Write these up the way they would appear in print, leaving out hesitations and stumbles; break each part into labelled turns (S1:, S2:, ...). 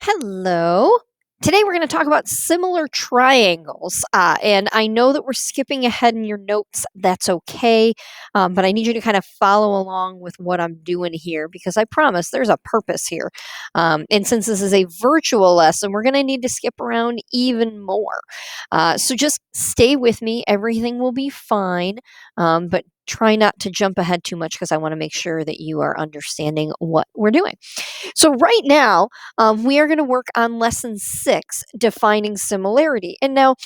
S1: Hello. Today we're going to talk about similar triangles. And I know that we're skipping ahead in your notes. That's okay. But I need you to kind of follow along with what I'm doing here because I promise there's a purpose here. And since this is a virtual lesson, we're going to need to skip around even more. So just stay with me. Everything will be fine. But try not to jump ahead too much because I want to make sure that you are understanding what we're doing. So, right now, we are going to work on lesson 6, defining similarity. And now,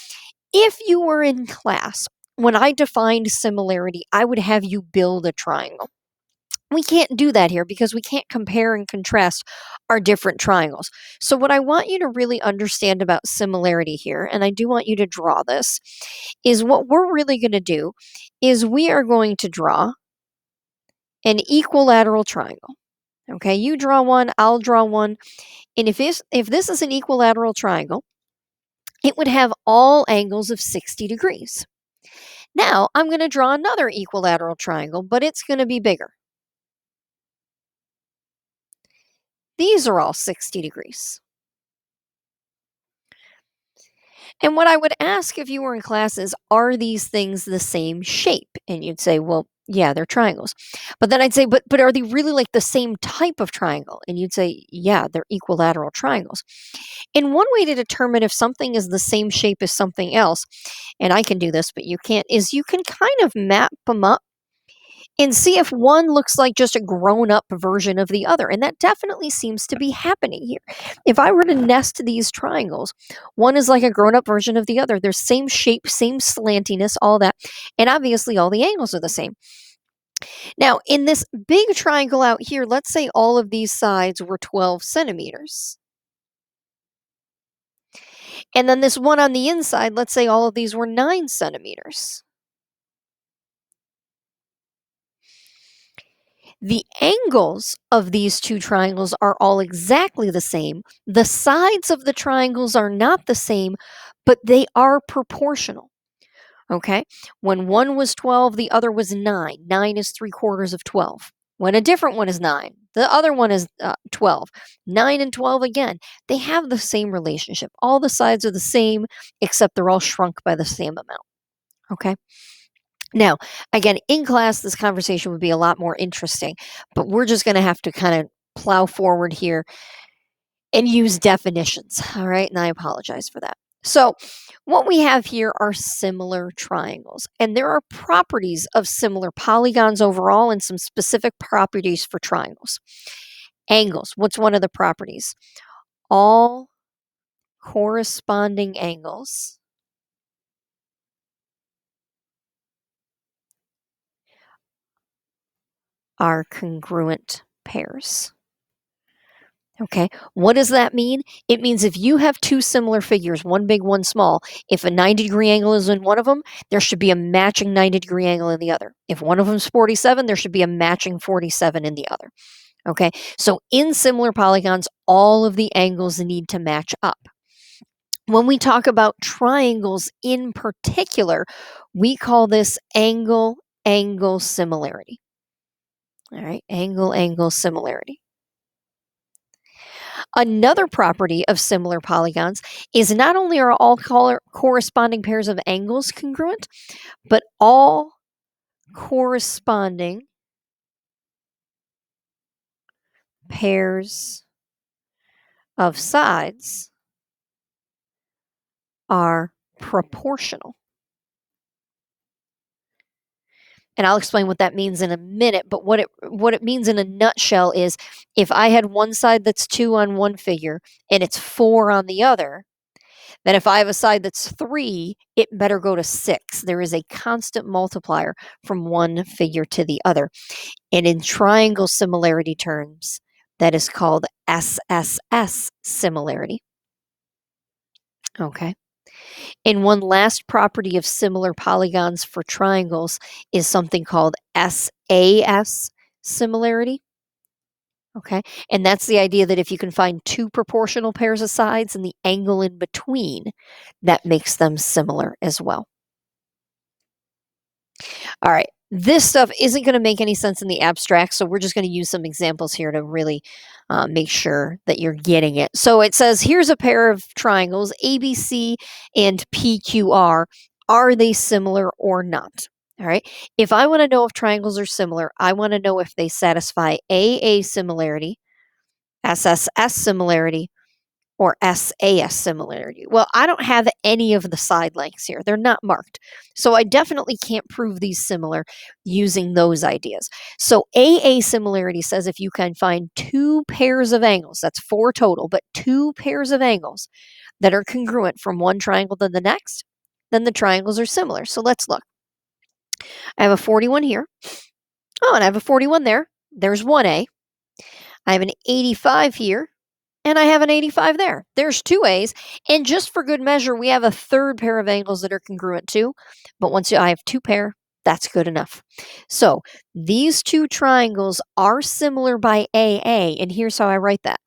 S1: if you were in class, when I defined similarity, I would have you build a triangle. We can't do that here because we can't compare and contrast our different triangles. So, what I want you to really understand about similarity here, and I do want you to draw this, is what we're really going to do is we are going to draw an equilateral triangle. Okay, you draw one, I'll draw one. And if this is an equilateral triangle, it would have all angles of 60 degrees. Now, I'm going to draw another equilateral triangle, but it's going to be bigger. These are all 60 degrees. And what I would ask if you were in class is, are these things the same shape? And you'd say, well, yeah, they're triangles. But then I'd say, but are they really like the same type of triangle? And you'd say, yeah, they're equilateral triangles. And one way to determine if something is the same shape as something else, and I can do this, but you can't, is you can kind of map them up and see if one looks like just a grown up version of the other. And that definitely seems to be happening here. If I were to nest these triangles, one is like a grown up version of the other. They're same shape, same slantiness, all that. And obviously, all the angles are the same. Now, in this big triangle out here, let's say all of these sides were 12 centimeters. And then this one on the inside, let's say all of these were 9 centimeters. The angles of these two triangles are all exactly the same. The sides of the triangles are not the same, but they are proportional. Okay? When one was 12, the other was 9. 9 is 3/4 of 12. When a different one is 9, the other one is 12. 9 and 12 again, they have the same relationship. All the sides are the same, except they're all shrunk by the same amount. Okay? Now, again, in class, this conversation would be a lot more interesting, but we're just going to have to kind of plow forward here and use definitions. All right. And I apologize for that. So, what we have here are similar triangles, and there are properties of similar polygons overall and some specific properties for triangles. Angles. What's one of the properties? All corresponding angles are congruent pairs. Okay, what does that mean? It means if you have two similar figures, one big, one small, if a 90-degree angle is in one of them, there should be a matching 90-degree angle in the other. If one of them is 47, there should be a matching 47 in the other. Okay, so in similar polygons, all of the angles need to match up. When we talk about triangles in particular, we call this angle-angle similarity. All right, angle-angle similarity. Another property of similar polygons is not only are all corresponding pairs of angles congruent, but all corresponding pairs of sides are proportional. And I'll explain what that means in a minute, but what it means in a nutshell is if I had one side that's 2 on one figure and it's 4 on the other, then if I have a side that's 3, it better go to 6. There is a constant multiplier from one figure to the other. And in triangle similarity terms, that is called SSS similarity. Okay. And one last property of similar polygons for triangles is something called SAS similarity. Okay, and that's the idea that if you can find two proportional pairs of sides and the angle in between, that makes them similar as well. All right, This stuff isn't going to make any sense in the abstract, so we're just going to use some examples here to really make sure that you're getting it. So it says, here's a pair of triangles, ABC and PQR. Are they similar or not? All right. If I want to know if triangles are similar, I want to know if they satisfy AA similarity, SSS similarity, or SAS similarity. Well, I don't have any of the side lengths here. They're not marked. So I definitely can't prove these similar using those ideas. So AA similarity says if you can find two pairs of angles, that's four total, but two pairs of angles that are congruent from one triangle to the next, then the triangles are similar. So let's look. I have a 41 here. Oh, and I have a 41 there. There's 1A. I have an 85 here. And I have an 85 there. There's two A's. And just for good measure, we have a third pair of angles that are congruent too. But once I have two pair, that's good enough. So these two triangles are similar by AA. And here's how I write that.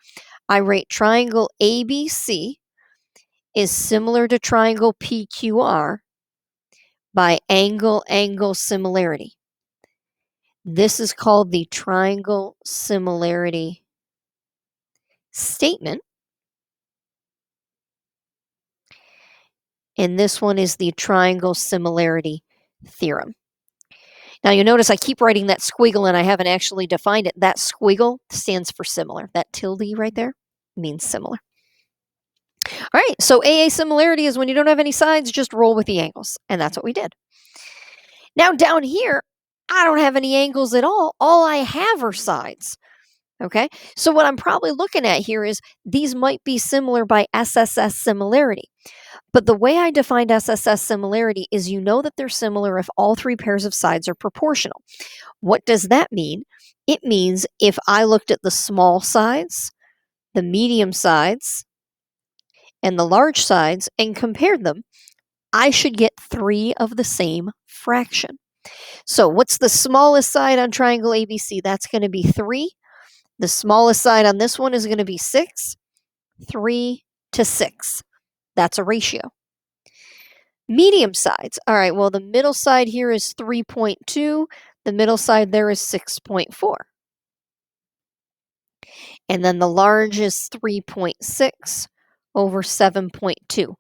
S1: I write triangle ABC is similar to triangle PQR by angle-angle similarity. This is called the triangle similarity statement. And this one is the triangle similarity theorem. Now you'll notice I keep writing that squiggle and I haven't actually defined it. That squiggle stands for similar. That tilde right there means similar. All right, so AA similarity is when you don't have any sides, just roll with the angles. And that's what we did. Now down here, I don't have any angles at all. All I have are sides. Okay, so what I'm probably looking at here is these might be similar by SSS similarity. But the way I defined SSS similarity is you know that they're similar if all three pairs of sides are proportional. What does that mean? It means if I looked at the small sides, the medium sides, and the large sides and compared them, I should get three of the same fraction. So what's the smallest side on triangle ABC? That's going to be 3. The smallest side on this one is going to be 6. 3 to 6. That's a ratio. Medium sides. All right, well, the middle side here is 3.2. The middle side there is 6.4. And then the large is 3.6 over 7.2.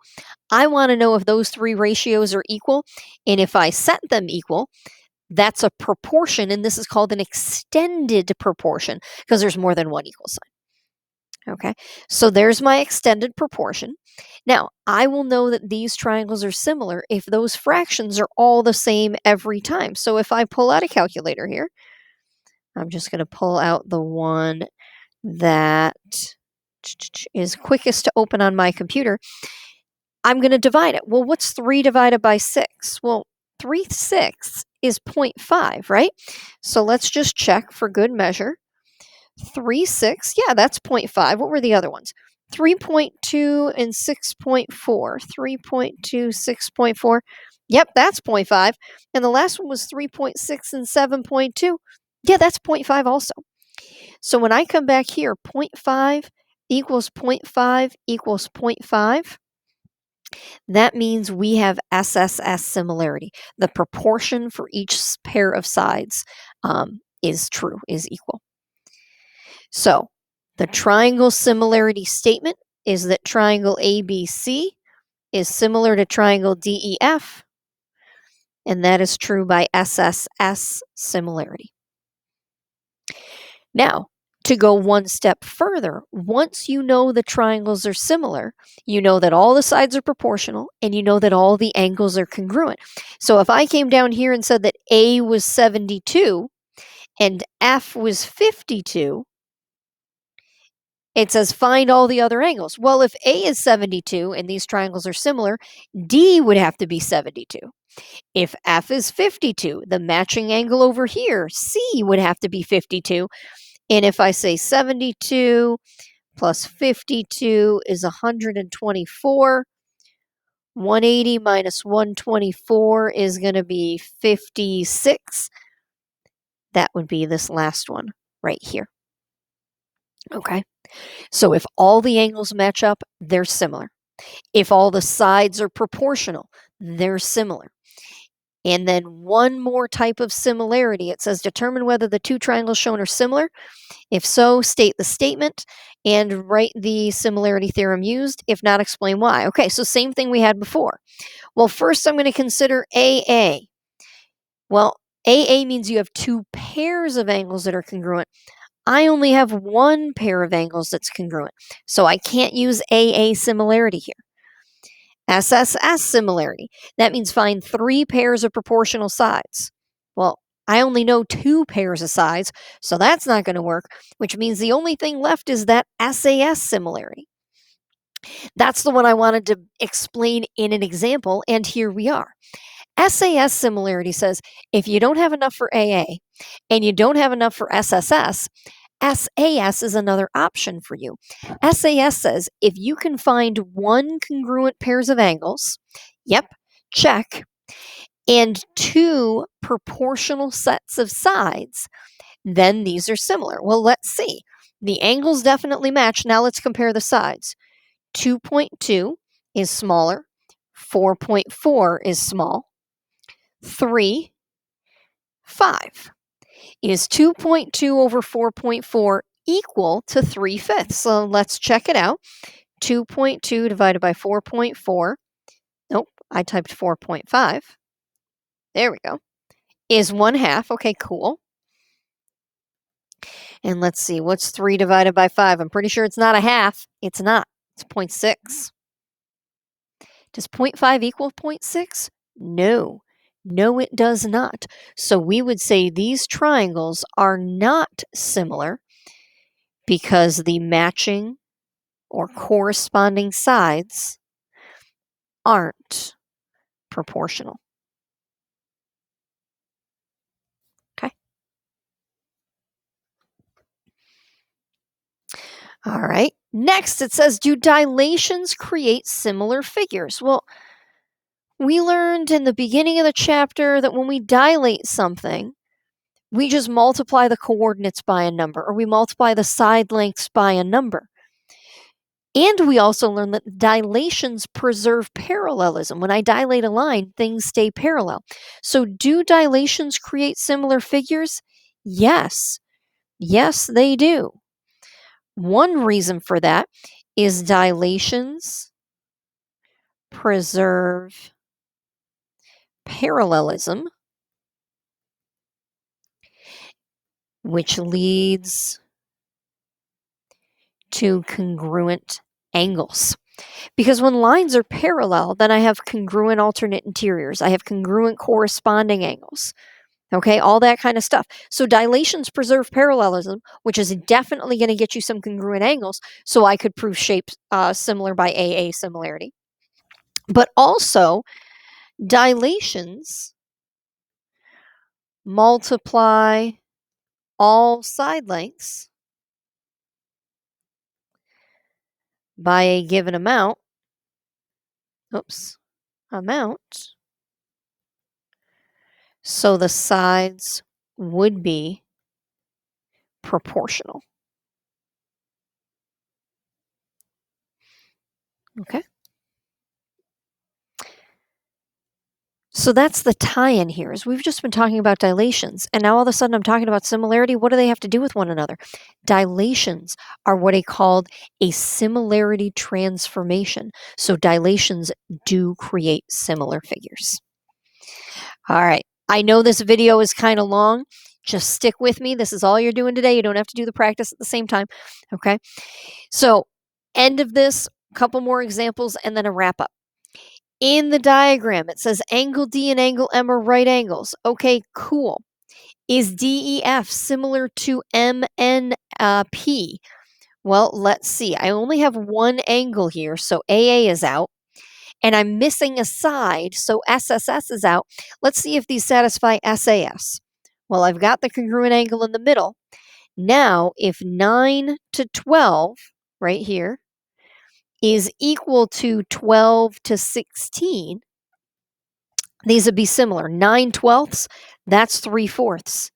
S1: I want to know if those three ratios are equal. And if I set them equal, that's a proportion. And this is called an extended proportion because there's more than one equal sign. Okay, so there's my extended proportion. Now, I will know that these triangles are similar if those fractions are all the same every time. So if I pull out a calculator here, I'm just going to pull out the one that is quickest to open on my computer. I'm going to divide it. Well, what's 3 divided by 6? Well, 3/6 is 0.5, right? So let's just check for good measure. 3/6, yeah, that's 0.5. What were the other ones? 3.2 and 6.4. 3.2, 6.4. Yep, that's 0.5. And the last one was 3.6 and 7.2. Yeah, that's 0.5 also. So when I come back here, 0.5 equals 0.5 equals 0.5. That means we have SSS similarity. The proportion for each pair of sides is true, is equal. So the triangle similarity statement is that triangle ABC is similar to triangle DEF, and that is true by SSS similarity. Now, to go one step further, once you know the triangles are similar, you know that all the sides are proportional, and you know that all the angles are congruent. So if I came down here and said that A was 72 and F was 52, it says find all the other angles. Well, if A is 72 and these triangles are similar, D would have to be 72. If F is 52, the matching angle over here, C, would have to be 52. And if I say 72 plus 52 is 124, 180 minus 124 is going to be 56. That would be this last one right here. Okay. So if all the angles match up, they're similar. If all the sides are proportional, they're similar. And then one more type of similarity. It says determine whether the two triangles shown are similar. If so, state the statement and write the similarity theorem used. If not, explain why. Okay, so same thing we had before. Well, first I'm going to consider AA. Well, AA means you have two pairs of angles that are congruent. I only have one pair of angles that's congruent, so I can't use AA similarity here. SSS similarity. That means find three pairs of proportional sides. Well, I only know two pairs of sides, so that's not going to work, which means the only thing left is that SAS similarity. That's the one I wanted to explain in an example, and here we are. SAS similarity says if you don't have enough for AA and you don't have enough for SSS, SAS is another option for you. SAS says if you can find one congruent pairs of angles, yep, check, and two proportional sets of sides, then these are similar. Well, let's see. The angles definitely match. Now let's compare the sides. 2.2 is smaller. 4.4 is small. 3, 5. Is 2.2 over 4.4 equal to 3/5? So let's check it out. 2.2 divided by 4.4. Nope, I typed 4.5. There we go. Is 1/2. Okay, cool. And let's see, what's 3 divided by 5? I'm pretty sure it's not a half. It's not. It's 0.6. Does 0.5 equal 0.6? No. No, it does not. So we would say these triangles are not similar because the matching or corresponding sides aren't proportional. Okay. All right. Next, it says, do dilations create similar figures? Well, we learned in the beginning of the chapter that when we dilate something, we just multiply the coordinates by a number, or we multiply the side lengths by a number. And we also learned that dilations preserve parallelism. When I dilate a line, things stay parallel. So do dilations create similar figures? Yes. Yes, they do. One reason for that is dilations preserve parallelism, which leads to congruent angles. Because when lines are parallel, then I have congruent alternate interiors. I have congruent corresponding angles. Okay, all that kind of stuff. So dilations preserve parallelism, which is definitely going to get you some congruent angles. So I could prove shapes similar by AA similarity. But also, dilations multiply all side lengths by a given amount. Amount. So the sides would be proportional. Okay. So that's the tie-in here, is we've just been talking about dilations, and now all of a sudden I'm talking about similarity. What do they have to do with one another? Dilations are what I called a similarity transformation. So dilations do create similar figures. All right. I know this video is kind of long. Just stick with me. This is all you're doing today. You don't have to do the practice at the same time. Okay. So, end of this, a couple more examples, and then a wrap up. In the diagram, it says angle D and angle M are right angles. Okay, cool. Is DEF similar to MNP? Well, let's see. I only have one angle here, so AA is out. And I'm missing a side, so SSS is out. Let's see if these satisfy SAS. Well, I've got the congruent angle in the middle. Now, if 9 to 12, right here, is equal to 12 to 16, these would be similar. 9/12, that's 3/4.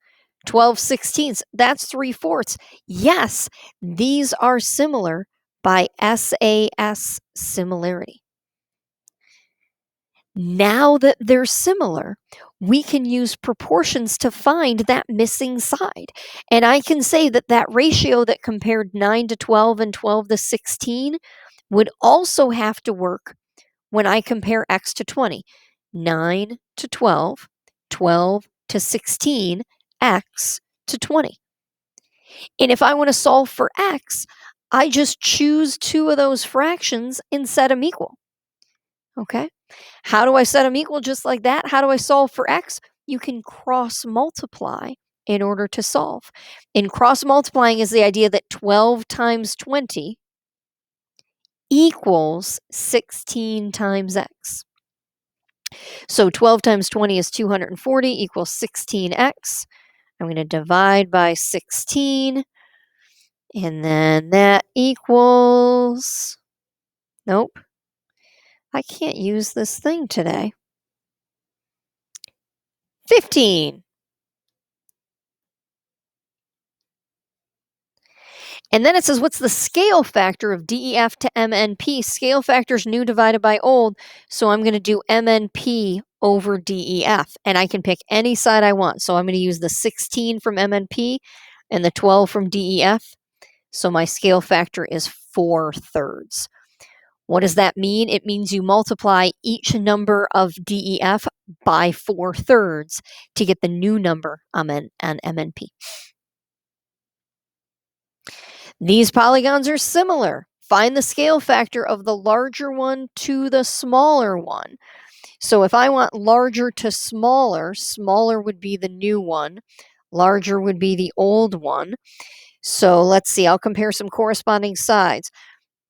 S1: 12/16, that's 3/4. Yes, these are similar by SAS similarity. Now that they're similar, we can use proportions to find that missing side. And I can say that that ratio that compared 9 to 12 and 12 to 16 would also have to work when I compare x to 20. 9 to 12, 12 to 16, x to 20. And if I want to solve for x, I just choose two of those fractions and set them equal. Okay? How do I set them equal just like that? How do I solve for x? You can cross multiply in order to solve. And cross multiplying is the idea that 12 times 20 equals 16 times x. So 12 times 20 is 240 equals 16x. I'm going to divide by 16. And then that equals, nope, I can't use this thing today. 15. And then it says, what's the scale factor of DEF to MNP? Scale factor is new divided by old, so I'm going to do MNP over DEF, and I can pick any side I want. So I'm going to use the 16 from MNP and the 12 from DEF. So my scale factor is 4/3. What does that mean? It means you multiply each number of DEF by 4/3 to get the new number on MNP. These polygons are similar. Find the scale factor of the larger one to the smaller one. So if I want larger to smaller, smaller would be the new one, larger would be the old one. So let's see, I'll compare some corresponding sides.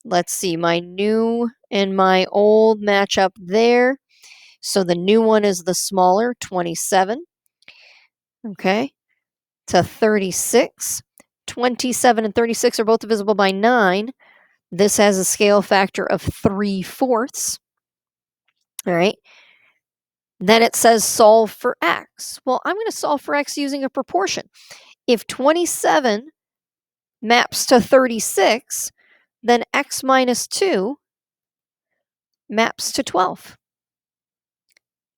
S1: Let's see, my new and my old match up there. So the new one is the smaller, 27. Okay, to 36. 27 and 36 are both divisible by 9. This has a scale factor of 3/4. All right. Then it says solve for x. Well, I'm going to solve for x using a proportion. If 27 maps to 36, then x minus 2 maps to 12.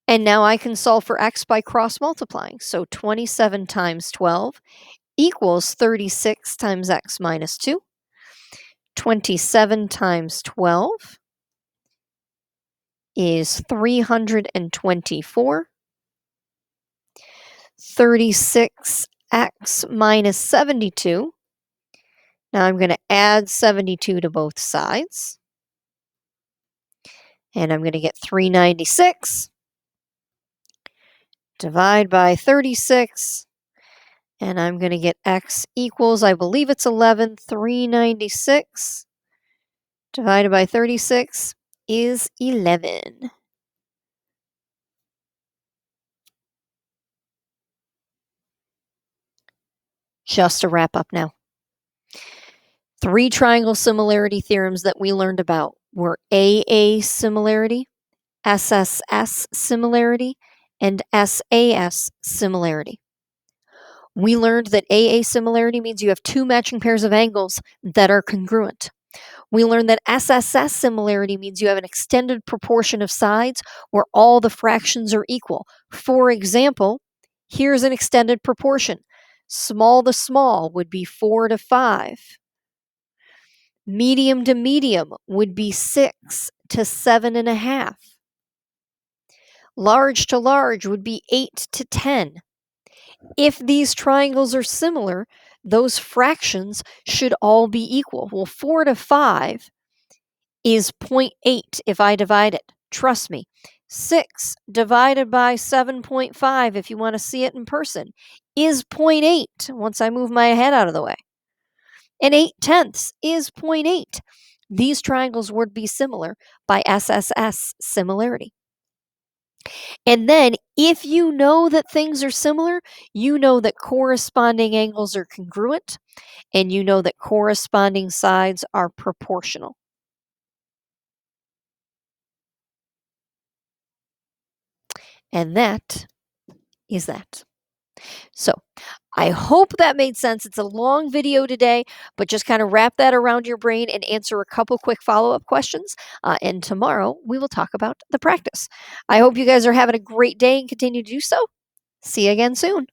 S1: And now I can solve for x by cross multiplying. So 27 times 12 equals 36 times x minus 2. 27 times 12 is 324. 36x minus 72. Now I'm going to add 72 to both sides. And I'm going to get 396. Divide by 36. And I'm going to get x equals, I believe it's 11. 396 divided by 36 is 11. Just to wrap up now. 3 triangle similarity theorems that we learned about were AA similarity, SSS similarity, and SAS similarity. We learned that AA similarity means you have 2 matching pairs of angles that are congruent. We learned that SSS similarity means you have an extended proportion of sides where all the fractions are equal. For example, here's an extended proportion. Small to small would be 4 to 5. Medium to medium would be 6 to 7.5. Large to large would be 8 to 10. If these triangles are similar, those fractions should all be equal. Well, 4 to 5 is 0.8 if I divide it. Trust me. 6 divided by 7.5, if you want to see it in person, is 0.8 once I move my head out of the way. And 8/10 is 0.8. These triangles would be similar by SSS similarity. And then if you know that things are similar, you know that corresponding angles are congruent, and you know that corresponding sides are proportional. And that is that. So I hope that made sense. It's a long video today, but just kind of wrap that around your brain and answer a couple quick follow-up questions. And tomorrow we will talk about the practice. I hope you guys are having a great day and continue to do so. See you again soon.